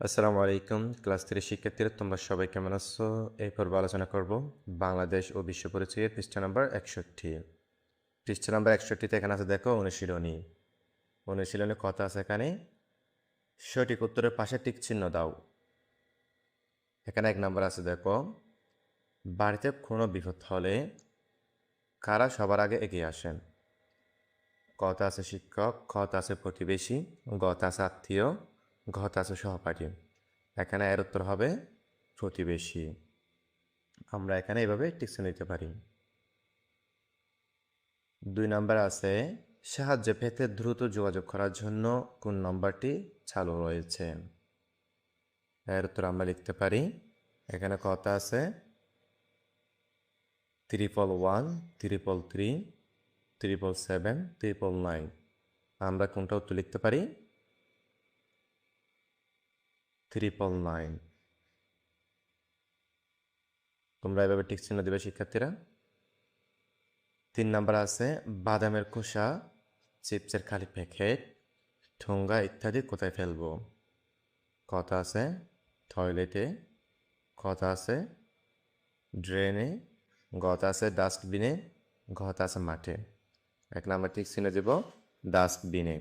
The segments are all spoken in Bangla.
আসসালামু আলাইকুম ক্লাস 3 শিক্ষার্থীরা তোমরা সবাই কেমন আছো? এই পর্বে আলোচনা করব বাংলাদেশ ও বিশ্ব পরিচয়ের পৃষ্ঠা নাম্বার 61। পৃষ্ঠা নাম্বার 61তে এখানে আছে দেখো অনুশীলনী। অনুশীলনী কথা আছে এখানে, সঠিক উত্তরের পাশে টিক চিহ্ন দাও। এখানে 1 নাম্বার আছে দেখো, বাড়িতে কোনো বিপদ হলে কারা সবার আগে এগিয়ে আসেন? কতে আছে শিক্ষক, খতে আছে প্রতিবেশী, গতে আছে আত্মীয়, ঘতে আছে সহপাঠী। এখানে এর উত্তর হবে প্রতিবেশী। আমরা এখানে এভাবে টিক চিহ্ন দিতে পারি। 2 নাম্বার আছে, সাহায্য পেতে দ্রুত যোগাযোগ করার জন্য কোন নম্বরটি চালু রয়েছে? এর উত্তর আমরা লিখতে পারি, এখানে কথা আছে 111, 333, 777, 999। আমরা কোনটা উত্তর লিখতে পারি? 999। তোমরা এভাবে টিক চিহ্ন দেবে শিক্ষার্থীরা। 3 নাম্বার আছে, বাদামের খোসা, চিপসের খালি প্যাকেট, ঠোঙ্গা ইত্যাদি কোথায় ফেলবো? কথা আছে টয়লেটে, কথা আছে ড্রেনে, গতা আছে ডাস্টবিনে, ঘতা আছে মাঠে। 1 নাম্বার ঠিক চিহ্ন দেব ডাস্টবিনে।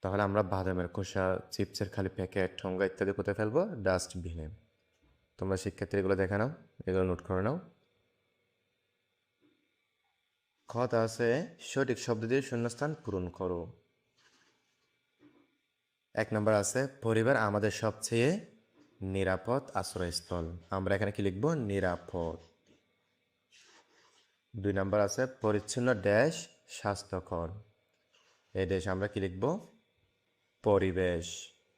তাহলে আমরা বাদামের খোসা, চিপসের খালি প্যাকেট, ঠোঙ্গা ইত্যাদি কোথায় ফেলবো? ডাস্টবিনে। তোমরা শিক্ষার্থী এগুলো দেখে নাও, এগুলো নোট করে নাও। খতা আছে সঠিক শব্দ দিয়ে শূন্যস্থান পূরণ করো। 1 নাম্বার আছে, পরিবার আমাদের সবচেয়ে নিরাপদ আশ্রয়স্থল। আমরা এখানে কি লিখব? নিরাপদ। 2 নাম্বার আছে, পরিচ্ছন্ন ড্যাশ স্বাস্থ্যকর। এই ড্যাশ আমরা কি লিখব? পরিবেশ।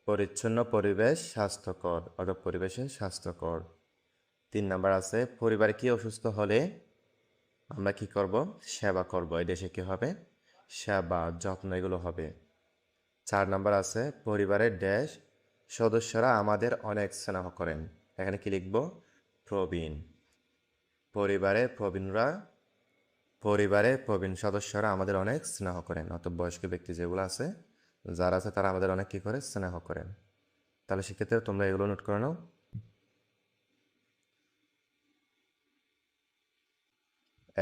পরিচ্ছন্ন পরিবেশ স্বাস্থ্যকর, অর্থাৎ পরিবেশে স্বাস্থ্যকর। 3 নাম্বার আছে, পরিবারে কি অসুস্থ হলে আমরা কি করব? সেবা করব। এই দেশে কি হবে? সেবা, যত্ন এগুলো হবে। 4 নাম্বার আছে, পরিবারের ড্যাশ সদস্যরা আমাদের অনেক স্নেহ করেন। এখানে কি লিখব? প্রবীণ। পরিবারে প্রবীণ সদস্যরা আমাদের অনেক স্নেহ করেন, অর্থাৎ বয়স্ক ব্যক্তি যেগুলো আছে, যারা আছে তারা আমাদের অনেক কি করে? স্নেহ করেন। তাহলে সেক্ষেত্রে তোমরা এগুলো নোট করে নাও।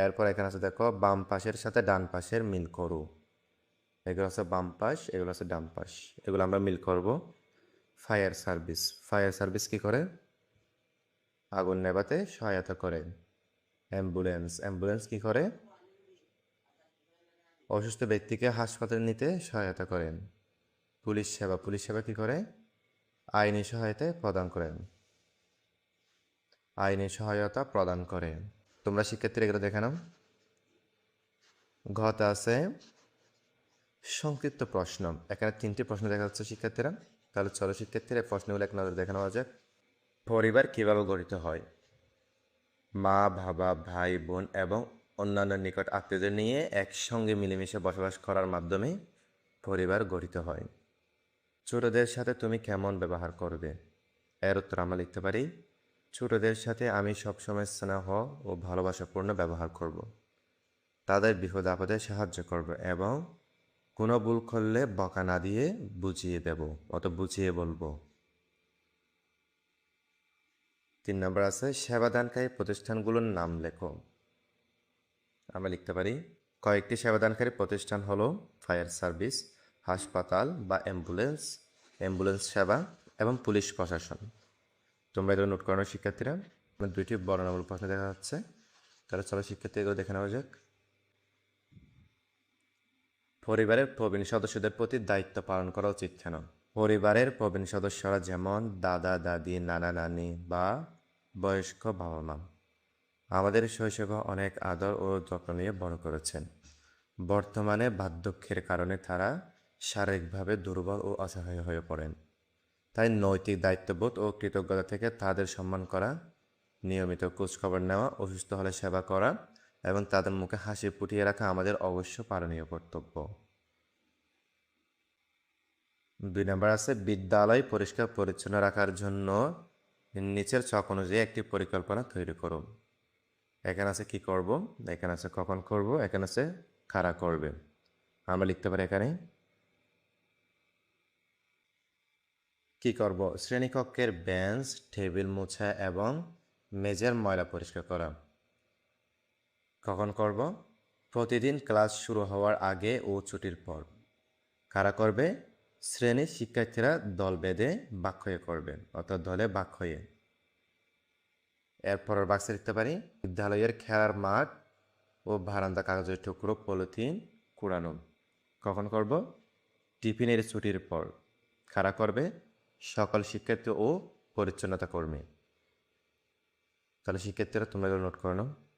এরপর এখানে আছে দেখো, বাম পাশের সাথে ডান পাশের মিল করো। এগুলো আছে বাম পাশ, এগুলো আছে ডান পাশ, এগুলো আমরা মিল করব। ফায়ার সার্ভিস, ফায়ার সার্ভিস কি করে? আগুন নেভাতে সহায়তা করে। অ্যাম্বুলেন্স, অ্যাম্বুলেন্স কি করে? অসুস্থ ব্যক্তিকে হাসপাতালে নিতে সহায়তা করেন। পুলিশ সেবা, পুলিশ সেবা কি করে? আইনি সহায়তা প্রদান করেন, আইনি সহায়তা প্রদান করে। তোমরা শিক্ষার্থীরা এগুলো দেখে নাও। ঘতে আছে সংক্ষিপ্ত প্রশ্ন। এখানে 3টি প্রশ্ন দেখা যাচ্ছে শিক্ষার্থীরা। তাহলে চলো শিক্ষার্থীরা প্রশ্নগুলো এক নজরে দেখে নেওয়া যাক। পরিবার কিভাবে গঠিত হয়? মা, বাবা, ভাই, বোন এবং অন্যান্য নিকট আত্মীয়দের নিয়ে একসঙ্গে মিলেমিশে বসবাস করার মাধ্যমে পরিবার গঠিত হয়। ছোটদের সাথে তুমি কেমন ব্যবহার করবে? এর উত্তর আমরা লিখতে পারি, ছোটদের সাথে আমি সবসময় স্নেহ ও ভালোবাসাপূর্ণ ব্যবহার করব। তাদের বিপদ আপদে সাহায্য করব এবং কোনো ভুল করলে বকা না দিয়ে বুঝিয়ে দেব, বুঝিয়ে বলবো। 3 নম্বর আছে, সেবাদানকারী প্রতিষ্ঠানগুলোর নাম লেখো। আমরা লিখতে পারি, কয়েকটি সেবাদানকারী প্রতিষ্ঠান হলো ফায়ার সার্ভিস, হাসপাতাল বা অ্যাম্বুলেন্স সেবা এবং পুলিশ প্রশাসন। তোমরা এগুলো নোট করানো শিক্ষার্থীরা। 2টি বর্ণনামূলক প্রশ্ন দেখা যাচ্ছে। তাহলে চলো শিক্ষার্থী এগুলো দেখে নেওয়া যাক। পরিবারের প্রবীণ সদস্যদের প্রতি দায়িত্ব পালন করা উচিত কেন? পরিবারের প্রবীণ সদস্যরা যেমন দাদা দাদি, নানা নানি বা বয়স্ক বাবা মা আমাদের শৈশবে অনেক আদর ও যত্ন নিয়ে বড় করেছেন। বর্তমানে বার্ধক্যের কারণে তারা শারীরিকভাবে দুর্বল ও অসহায় হয়ে পড়েন। তাই নৈতিক দায়িত্ববোধ ও কৃতজ্ঞতা থেকে তাদের সম্মান করা, নিয়মিত খোঁজখবর নেওয়া, অসুস্থ হলে সেবা করা এবং তাদের মুখে হাসি ফুটিয়ে রাখা আমাদের অবশ্য পালনীয় কর্তব্য। 2 নম্বর আছে, বিদ্যালয় পরিষ্কার পরিচ্ছন্ন রাখার জন্য নিচের ছক অনুযায়ী একটি পরিকল্পনা তৈরি করুন। এখানে আছে কি করব, এখানে আছে কখন করব, এখানে আছে কারা করবে। আমরা লিখতে পারি এখানে কি করব? শ্রেণীকক্ষের বেঞ্চ, টেবিল মোছা এবং মেঝের ময়লা পরিষ্কার করা। কখন করব? প্রতিদিন ক্লাস শুরু হওয়ার আগে ও ছুটির পর। কারা করবে? শ্রেণীর শিক্ষার্থীরা দল বেঁধে ভাগ হয়ে করবে, অর্থাৎ দলে ভাগ হয়ে। এরপরের বাক্সে লিখতে পারি, বিদ্যালয়ের খেলার মাঠ ও বারান্দা কাগজের টুকরো পলিথিন কুড়ানো। কখন করব? টিফিনের ছুটির পর। কারা করবে? সকল শিক্ষার্থী ও পরিচ্ছন্নতা কর্মী। তাহলে শিক্ষার্থীরা তোমরা এগুলো নোট করে নাও।